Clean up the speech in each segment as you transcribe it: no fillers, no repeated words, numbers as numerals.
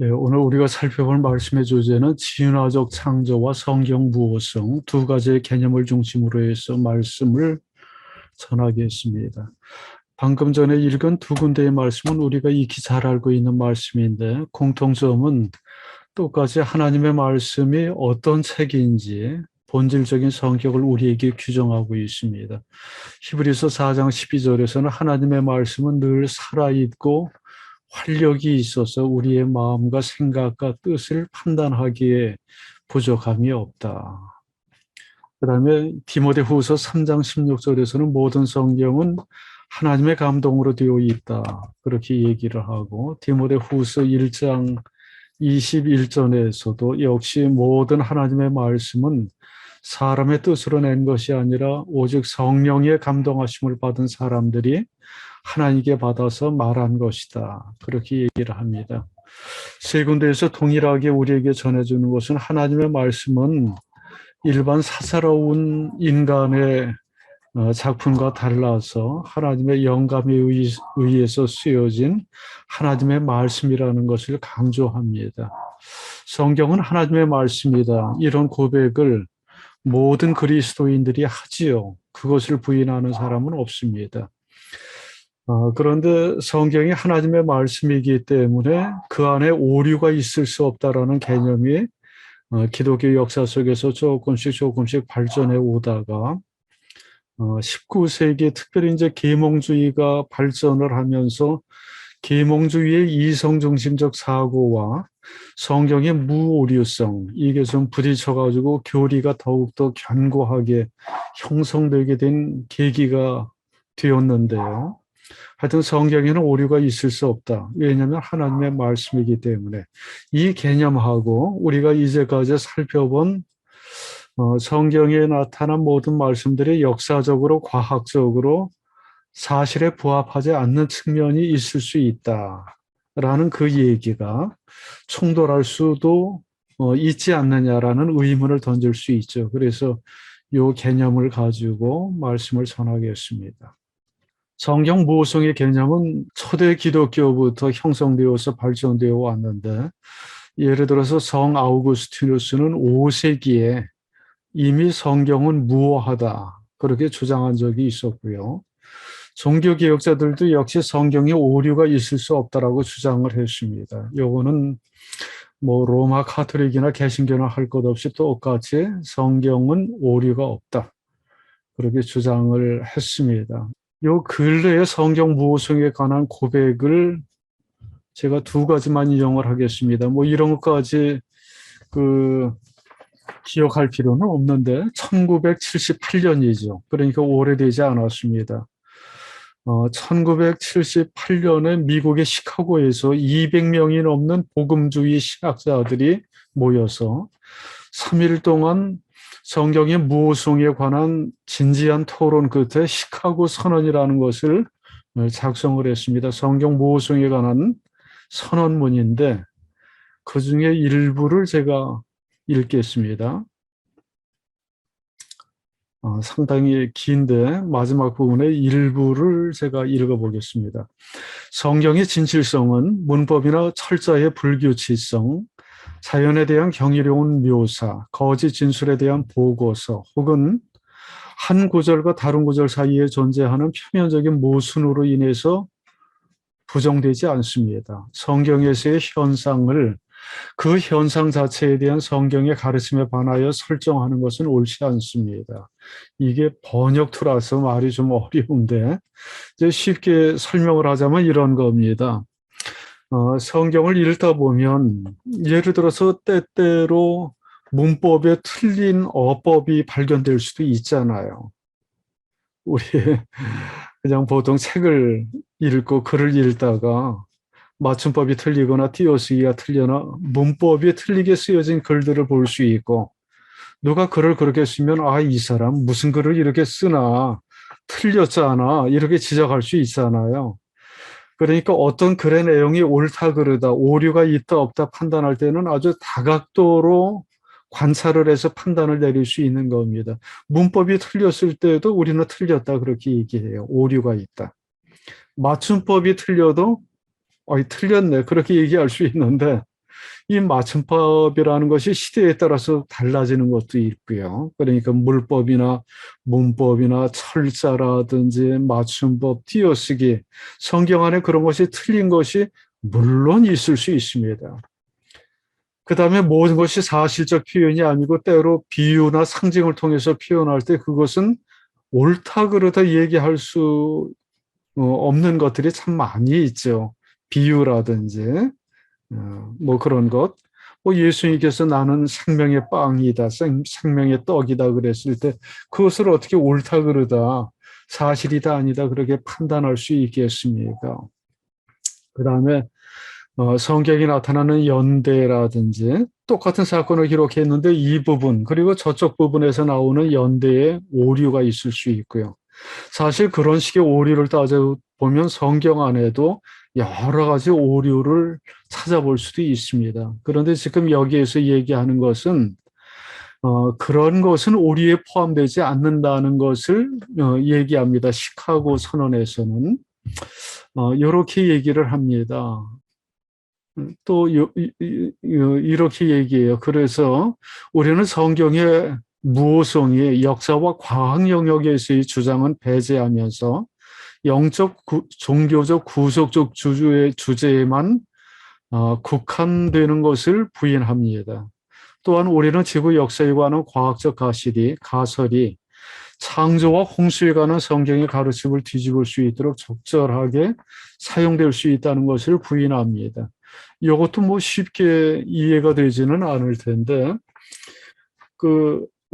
네, 오늘 우리가 살펴볼 말씀의 주제는 진화적 창조와 성경 무호성 두 가지의 개념을 중심으로 해서 말씀을 전하겠습니다. 방금 전에 읽은 두 군데의 말씀은 우리가 익히 잘 알고 있는 말씀인데 공통점은 똑같이 하나님의 말씀이 어떤 책인지 본질적인 성격을 우리에게 규정하고 있습니다. 히브리서 4장 12절에서는 하나님의 말씀은 늘 살아있고 활력이 있어서 우리의 마음과 생각과 뜻을 판단하기에 부족함이 없다. 그 다음에 디모데후서 3장 16절에서는 모든 성경은 하나님의 감동으로 되어 있다. 그렇게 얘기를 하고 디모데후서 1장 21절에서도 역시 모든 하나님의 말씀은 사람의 뜻으로 낸 것이 아니라 오직 성령의 감동하심을 받은 사람들이 하나님께 받아서 말한 것이다. 그렇게 얘기를 합니다. 세 군데에서 동일하게 우리에게 전해주는 것은 하나님의 말씀은 일반 사사로운 인간의 작품과 달라서 하나님의 영감에 의해서 쓰여진 하나님의 말씀이라는 것을 강조합니다. 성경은 하나님의 말씀이다. 이런 고백을 모든 그리스도인들이 하지요. 그것을 부인하는 사람은 없습니다. 그런데 성경이 하나님의 말씀이기 때문에 그 안에 오류가 있을 수 없다라는 개념이 기독교 역사 속에서 조금씩 발전해 오다가 19세기 특별히 이제 계몽주의가 발전을 하면서 계몽주의의 이성중심적 사고와 성경의 무오류성 이게 좀 부딪혀가지고 교리가 더욱더 견고하게 형성되게 된 계기가 되었는데요. 하여튼 성경에는 오류가 있을 수 없다. 왜냐하면 하나님의 말씀이기 때문에 이 개념하고 우리가 이제까지 살펴본 성경에 나타난 모든 말씀들이 역사적으로 과학적으로 사실에 부합하지 않는 측면이 있을 수 있다라는 그 얘기가 충돌할 수도 있지 않느냐라는 의문을 던질 수 있죠. 그래서 이 개념을 가지고 말씀을 전하겠습니다. 성경 모성의 개념은 초대 기독교부터 형성되어서 발전되어 왔는데 예를 들어서 성 아우구스티누스는 5세기에 이미 성경은 무오하다 그렇게 주장한 적이 있었고요. 종교개혁자들도 역시 성경에 오류가 있을 수 없다라고 주장을 했습니다. 요거는 뭐 로마 카톨릭이나 개신교나 할 것 없이 똑같이 성경은 오류가 없다 그렇게 주장을 했습니다. 요 근래의 성경 무호성에 관한 고백을 제가 두 가지만 인용을 하겠습니다. 뭐 이런 것까지 기억할 필요는 없는데 1978년이죠. 그러니까 오래되지 않았습니다. 1978년에 미국의 시카고에서 200명이 넘는 복음주의 신학자들이 모여서 3일 동안 성경의 무호성에 관한 진지한 토론 끝에 시카고 선언이라는 것을 작성을 했습니다. 성경 무호성에 관한 선언문인데 그 중에 일부를 제가 읽겠습니다. 상당히 긴데 마지막 부분의 일부를 제가 읽어보겠습니다. 성경의 진실성은 문법이나 철자의 불규칙성, 자연에 대한 경이로운 묘사, 거짓 진술에 대한 보고서 혹은 한 구절과 다른 구절 사이에 존재하는 표면적인 모순으로 인해서 부정되지 않습니다. 성경에서의 현상을 그 현상 자체에 대한 성경의 가르침에 반하여 설정하는 것은 옳지 않습니다. 이게 번역투라서 말이 좀 어려운데 이제 쉽게 설명을 하자면 이런 겁니다. 성경을 읽다 보면 예를 들어서 때때로 문법에 틀린 어법이 발견될 수도 있잖아요. 우리 그냥 보통 책을 읽고 글을 읽다가 맞춤법이 틀리거나 띄어쓰기가 틀려나 문법이 틀리게 쓰여진 글들을 볼 수 있고 누가 글을 그렇게 쓰면 이 사람 무슨 글을 이렇게 쓰나 틀렸잖아 이렇게 지적할 수 있잖아요. 그러니까 어떤 글의 내용이 옳다 그르다 오류가 있다 없다 판단할 때는 아주 다각도로 관찰을 해서 판단을 내릴 수 있는 겁니다. 문법이 틀렸을 때도 우리는 틀렸다 그렇게 얘기해요. 오류가 있다. 맞춤법이 틀려도 틀렸네 그렇게 얘기할 수 있는데 이 맞춤법이라는 것이 시대에 따라서 달라지는 것도 있고요. 그러니까 물법이나 문법이나 철자라든지 맞춤법, 띄어쓰기, 성경 안에 그런 것이 틀린 것이 물론 있을 수 있습니다. 그 다음에 모든 것이 사실적 표현이 아니고 때로 비유나 상징을 통해서 표현할 때 그것은 옳다 그르다 얘기할 수 없는 것들이 참 많이 있죠. 비유라든지 뭐 그런 것. 뭐 예수님께서 나는 생명의 빵이다, 생명의 떡이다 그랬을 때 그것을 어떻게 옳다 그르다, 사실이다 아니다 그렇게 판단할 수 있겠습니까? 그 다음에 성경에 나타나는 연대라든지 똑같은 사건을 기록했는데 이 부분 그리고 저쪽 부분에서 나오는 연대의 오류가 있을 수 있고요. 사실 그런 식의 오류를 따져보면 성경 안에도 여러 가지 오류를 찾아볼 수도 있습니다. 그런데 지금 여기에서 얘기하는 것은 그런 것은 오류에 포함되지 않는다는 것을 얘기합니다. 시카고 선언에서는 이렇게 얘기를 합니다. 또 이렇게 얘기해요. 그래서 우리는 성경의 무오성이 역사와 과학 영역에서의 주장은 배제하면서 영적, 종교적, 구속적 주제에만 국한되는 것을 부인합니다. 또한 우리는 지구 역사에 관한 과학적 가설이 창조와 홍수에 관한 성경의 가르침을 뒤집을 수 있도록 적절하게 사용될 수 있다는 것을 부인합니다. 이것도 뭐 쉽게 이해가 되지는 않을 텐데,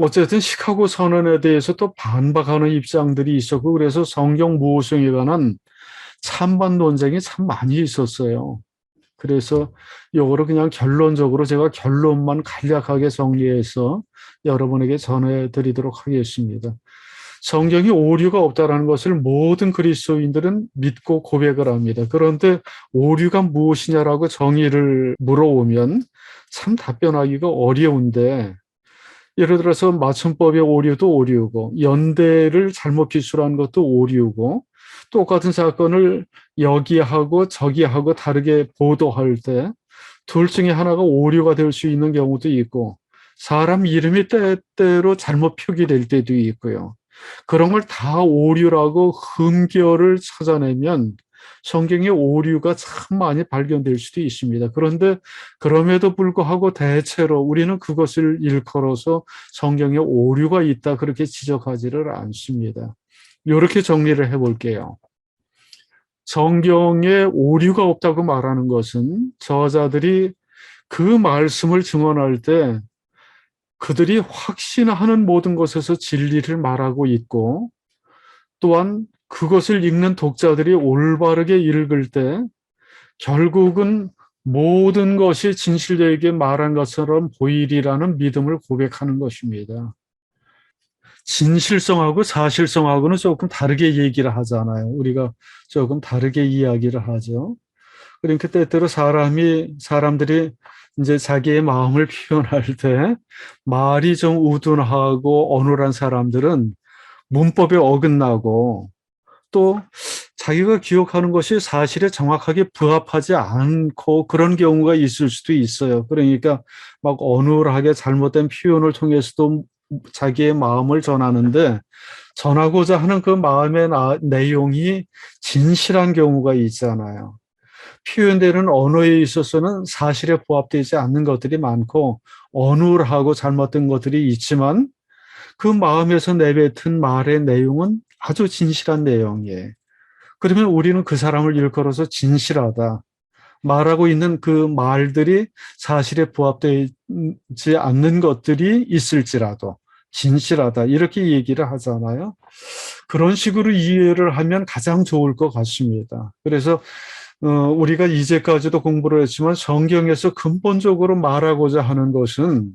어쨌든 시카고 선언에 대해서 또 반박하는 입장들이 있었고, 그래서 성경 모호성에 관한 찬반 논쟁이 참 많이 있었어요. 그래서 이거를 그냥 결론적으로 제가 결론만 간략하게 정리해서 여러분에게 전해드리도록 하겠습니다. 성경이 오류가 없다는 것을 모든 그리스도인들은 믿고 고백을 합니다. 그런데 오류가 무엇이냐라고 정의를 물어오면 참 답변하기가 어려운데, 예를 들어서 맞춤법의 오류도 오류고 연대를 잘못 기술한 것도 오류고 똑같은 사건을 여기하고 저기하고 다르게 보도할 때 둘 중에 하나가 오류가 될 수 있는 경우도 있고 사람 이름이 때때로 잘못 표기될 때도 있고요. 그런 걸 다 오류라고 흠결을 찾아내면 성경의 오류가 참 많이 발견될 수도 있습니다. 그런데 그럼에도 불구하고 대체로 우리는 그것을 일컬어서 성경에 오류가 있다 그렇게 지적하지를 않습니다. 이렇게 정리를 해볼게요. 성경에 오류가 없다고 말하는 것은 저자들이 그 말씀을 증언할 때 그들이 확신하는 모든 것에서 진리를 말하고 있고 또한 그것을 읽는 독자들이 올바르게 읽을 때 결국은 모든 것이 진실되게 말한 것처럼 보이리라는 믿음을 고백하는 것입니다. 진실성하고 사실성하고는 조금 다르게 얘기를 하잖아요. 우리가 조금 다르게 이야기를 하죠. 그러니까 때때로 사람들이 이제 자기의 마음을 표현할 때 말이 좀 우둔하고 어눌한 사람들은 문법에 어긋나고 또 자기가 기억하는 것이 사실에 정확하게 부합하지 않고 그런 경우가 있을 수도 있어요. 그러니까 막 어눌하게 잘못된 표현을 통해서도 자기의 마음을 전하는데 전하고자 하는 그 마음의 내용이 진실한 경우가 있잖아요. 표현되는 언어에 있어서는 사실에 부합되지 않는 것들이 많고 어눌하고 잘못된 것들이 있지만 그 마음에서 내뱉은 말의 내용은 아주 진실한 내용이에요. 그러면 우리는 그 사람을 일컬어서 진실하다. 말하고 있는 그 말들이 사실에 부합되지 않는 것들이 있을지라도 진실하다. 이렇게 얘기를 하잖아요. 그런 식으로 이해를 하면 가장 좋을 것 같습니다. 그래서 우리가 이제까지도 공부를 했지만 성경에서 근본적으로 말하고자 하는 것은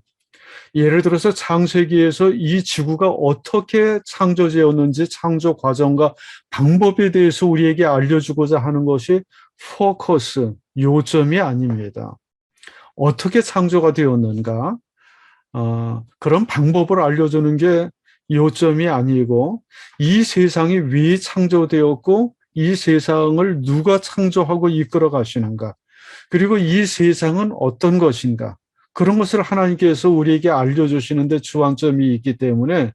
예를 들어서 창세기에서 이 지구가 어떻게 창조되었는지 창조 과정과 방법에 대해서 우리에게 알려주고자 하는 것이 포커스, 요점이 아닙니다. 어떻게 창조가 되었는가? 그런 방법을 알려주는 게 요점이 아니고 이 세상이 왜 창조되었고 이 세상을 누가 창조하고 이끌어 가시는가? 그리고 이 세상은 어떤 것인가? 그런 것을 하나님께서 우리에게 알려주시는데 주안점이 있기 때문에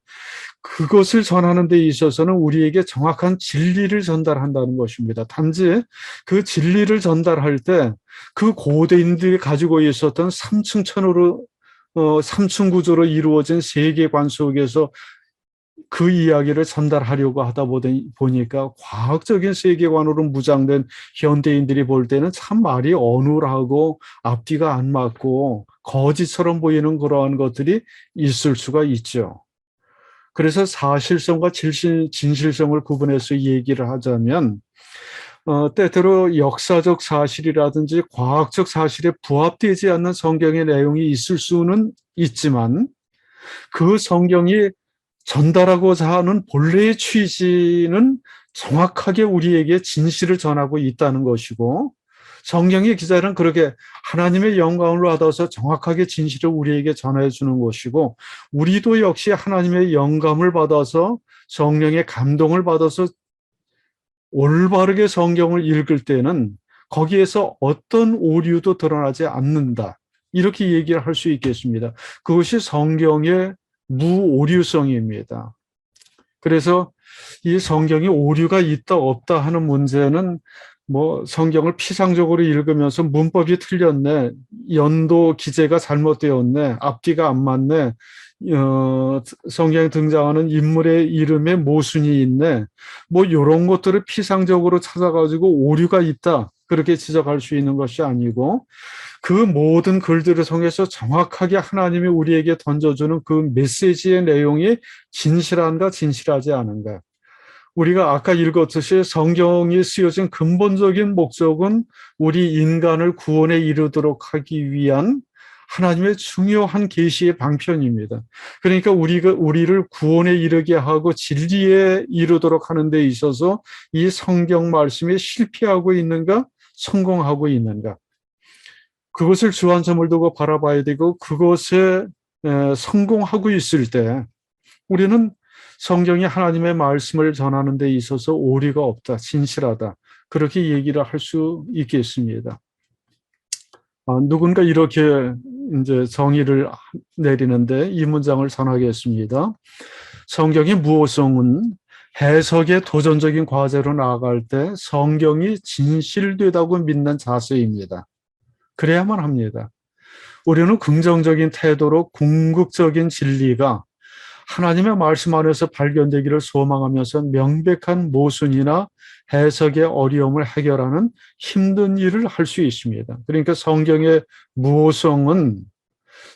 그것을 전하는 데 있어서는 우리에게 정확한 진리를 전달한다는 것입니다. 단지 그 진리를 전달할 때 그 고대인들이 가지고 있었던 삼층천으로 삼층 구조로 이루어진 세계관 속에서 그 이야기를 전달하려고 하다 보니까 과학적인 세계관으로 무장된 현대인들이 볼 때는 참 말이 어눌하고 앞뒤가 안 맞고 거짓처럼 보이는 그러한 것들이 있을 수가 있죠. 그래서 사실성과 진실성을 구분해서 얘기를 하자면 때때로 역사적 사실이라든지 과학적 사실에 부합되지 않는 성경의 내용이 있을 수는 있지만 그 성경이 전달하고자 하는 본래의 취지는 정확하게 우리에게 진실을 전하고 있다는 것이고 성경의 기자는 그렇게 하나님의 영감을 받아서 정확하게 진실을 우리에게 전해주는 것이고 우리도 역시 하나님의 영감을 받아서 성령의 감동을 받아서 올바르게 성경을 읽을 때는 거기에서 어떤 오류도 드러나지 않는다. 이렇게 얘기를 할 수 있겠습니다. 그것이 성경의 무오류성입니다. 그래서 이 성경이 오류가 있다 없다 하는 문제는 뭐 성경을 피상적으로 읽으면서 문법이 틀렸네, 연도 기재가 잘못되었네, 앞뒤가 안 맞네, 성경에 등장하는 인물의 이름에 모순이 있네, 뭐 이런 것들을 피상적으로 찾아가지고 오류가 있다 그렇게 지적할 수 있는 것이 아니고 그 모든 글들을 통해서 정확하게 하나님이 우리에게 던져주는 그 메시지의 내용이 진실한가 진실하지 않은가. 우리가 아까 읽었듯이 성경이 쓰여진 근본적인 목적은 우리 인간을 구원에 이르도록 하기 위한 하나님의 중요한 계시의 방편입니다. 그러니까 우리를 구원에 이르게 하고 진리에 이르도록 하는 데 있어서 이 성경 말씀이 실패하고 있는가 성공하고 있는가, 그것을 주안점을 두고 바라봐야 되고 그것에 성공하고 있을 때 우리는 성경이 하나님의 말씀을 전하는 데 있어서 오류가 없다, 진실하다 그렇게 얘기를 할 수 있겠습니다. 누군가 이렇게 이제 정의를 내리는데 이 문장을 전하겠습니다. 성경의 무오성은 해석의 도전적인 과제로 나아갈 때 성경이 진실되다고 믿는 자세입니다. 그래야만 합니다. 우리는 긍정적인 태도로 궁극적인 진리가 하나님의 말씀 안에서 발견되기를 소망하면서 명백한 모순이나 해석의 어려움을 해결하는 힘든 일을 할 수 있습니다. 그러니까 성경의 무오성은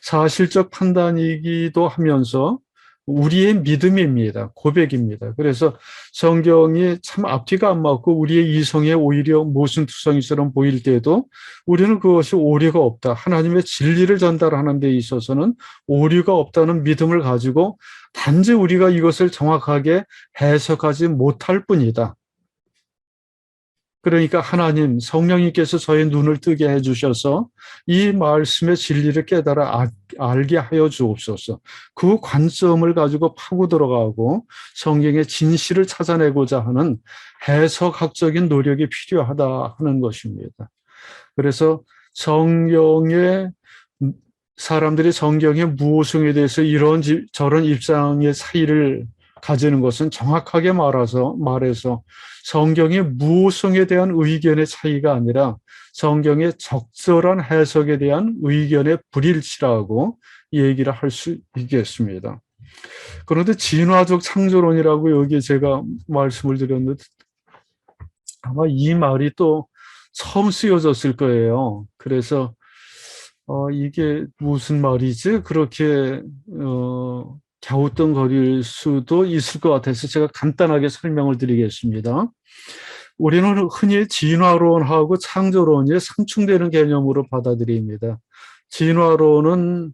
사실적 판단이기도 하면서 우리의 믿음입니다. 고백입니다. 그래서 성경이 참 앞뒤가 안 맞고 우리의 이성에 오히려 모순투성이처럼 보일 때도 우리는 그것이 오류가 없다, 하나님의 진리를 전달하는 데 있어서는 오류가 없다는 믿음을 가지고 단지 우리가 이것을 정확하게 해석하지 못할 뿐이다. 그러니까 하나님, 성령님께서 저의 눈을 뜨게 해주셔서 이 말씀의 진리를 깨달아 알게 하여 주옵소서. 그 관점을 가지고 파고 들어가고 성경의 진실을 찾아내고자 하는 해석학적인 노력이 필요하다 하는 것입니다. 그래서 사람들이 성경의 무오성에 대해서 이런 저런 입장의 차이를 가지는 것은 정확하게 말해서 성경의 무오성에 대한 의견의 차이가 아니라 성경의 적절한 해석에 대한 의견의 불일치라고 얘기를 할 수 있겠습니다. 그런데 진화적 창조론이라고 여기 제가 말씀을 드렸는데 아마 이 말이 또 처음 쓰여졌을 거예요. 그래서 이게 무슨 말이지? 그렇게 갸우뚱거릴 수도 있을 것 같아서 제가 간단하게 설명을 드리겠습니다. 우리는 흔히 진화론하고 창조론이 상충되는 개념으로 받아들입니다. 진화론은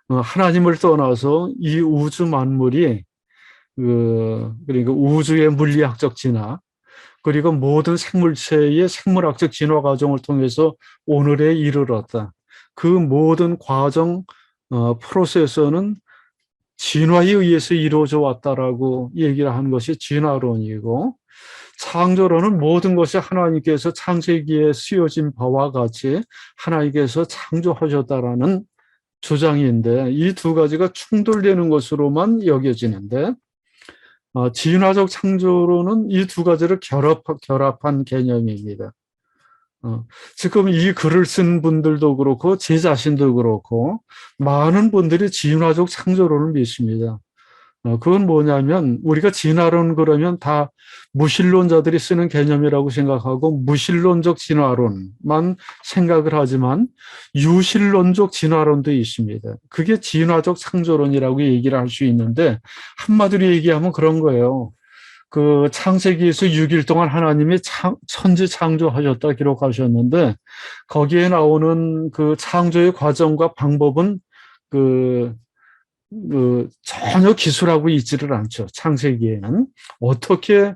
하나님을 떠나서 이 우주 만물이 그러니까 우주의 물리학적 진화 그리고 모든 생물체의 생물학적 진화 과정을 통해서 오늘에 이르렀다. 그 모든 과정 프로세서는 진화에 의해서 이루어져 왔다라고 얘기를 하는 것이 진화론이고, 창조론은 모든 것이 하나님께서 창세기에 쓰여진 바와 같이 하나님께서 창조하셨다라는 주장인데 이 두 가지가 충돌되는 것으로만 여겨지는데 진화적 창조론은 이 두 가지를 결합한 개념입니다. 지금 이 글을 쓴 분들도 그렇고 제 자신도 그렇고 많은 분들이 진화적 창조론을 믿습니다. 그건 뭐냐면 우리가 진화론 그러면 다 무신론자들이 쓰는 개념이라고 생각하고 무신론적 진화론만 생각을 하지만 유신론적 진화론도 있습니다. 그게 진화적 창조론이라고 얘기를 할 수 있는데 한마디로 얘기하면 그런 거예요. 그 창세기에서 6일 동안 하나님이 천지 창조하셨다 기록하셨는데 거기에 나오는 그 창조의 과정과 방법은 그 전혀 기술하고 있지를 않죠. 창세기에는 어떻게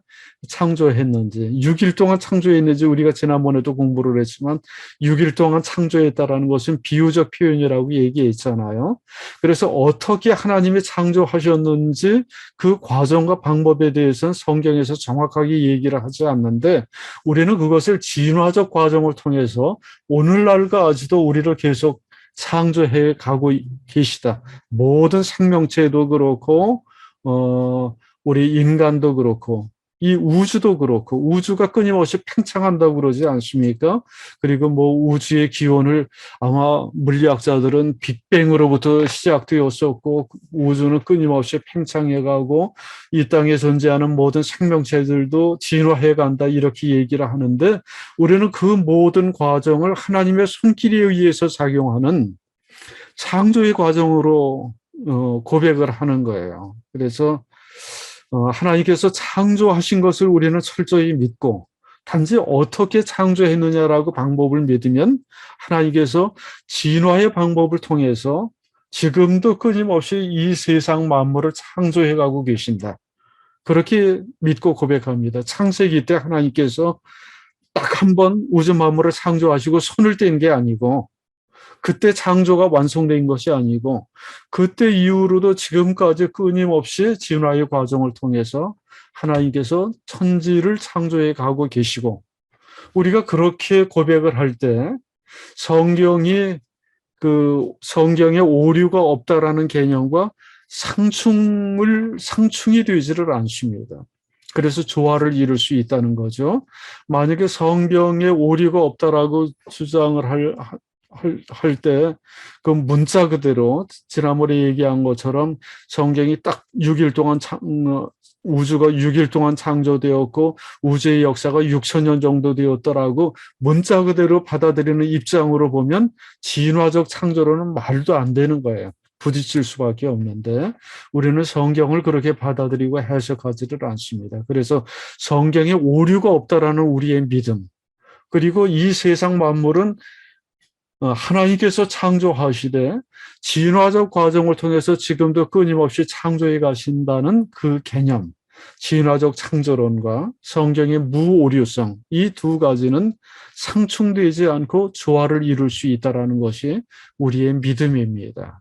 창조했는지 6일 동안 창조했는지 우리가 지난번에도 공부를 했지만 6일 동안 창조했다라는 것은 비유적 표현이라고 얘기했잖아요. 그래서 어떻게 하나님이 창조하셨는지 그 과정과 방법에 대해서는 성경에서 정확하게 얘기를 하지 않는데 우리는 그것을 진화적 과정을 통해서 오늘날까지도 우리를 계속 창조해 가고 계시다. 모든 생명체도 그렇고, 우리 인간도 그렇고, 이 우주도 그렇고, 우주가 끊임없이 팽창한다고 그러지 않습니까? 그리고 뭐 우주의 기원을 아마 물리학자들은 빅뱅으로부터 시작되었었고, 우주는 끊임없이 팽창해 가고, 이 땅에 존재하는 모든 생명체들도 진화해 간다, 이렇게 얘기를 하는데, 우리는 그 모든 과정을 하나님의 손길에 의해서 작용하는 창조의 과정으로 고백을 하는 거예요. 그래서 하나님께서 창조하신 것을 우리는 철저히 믿고 단지 어떻게 창조했느냐라고 방법을 믿으면 하나님께서 진화의 방법을 통해서 지금도 끊임없이 이 세상 만물을 창조해 가고 계신다. 그렇게 믿고 고백합니다. 창세기 때 하나님께서 딱 한 번 우주 만물을 창조하시고 손을 뗀 게 아니고 그때 창조가 완성된 것이 아니고 그때 이후로도 지금까지 끊임없이 진화의 과정을 통해서 하나님께서 천지를 창조해 가고 계시고 우리가 그렇게 고백을 할 때 성경에 오류가 없다라는 개념과 상충이 되지를 않습니다. 그래서 조화를 이룰 수 있다는 거죠. 만약에 성경에 오류가 없다라고 주장을 할 때 그 문자 그대로 지난번에 얘기한 것처럼 성경이 딱 6일 동안 우주가 6일 동안 창조되었고 우주의 역사가 6천 년 정도 되었더라고 문자 그대로 받아들이는 입장으로 보면 진화적 창조로는 말도 안 되는 거예요. 부딪힐 수밖에 없는데 우리는 성경을 그렇게 받아들이고 해석하지를 않습니다. 그래서 성경에 오류가 없다라는 우리의 믿음 그리고 이 세상 만물은 하나님께서 창조하시되 진화적 과정을 통해서 지금도 끊임없이 창조해 가신다는 그 개념, 진화적 창조론과 성경의 무오류성 이 두 가지는 상충되지 않고 조화를 이룰 수 있다는 것이 우리의 믿음입니다.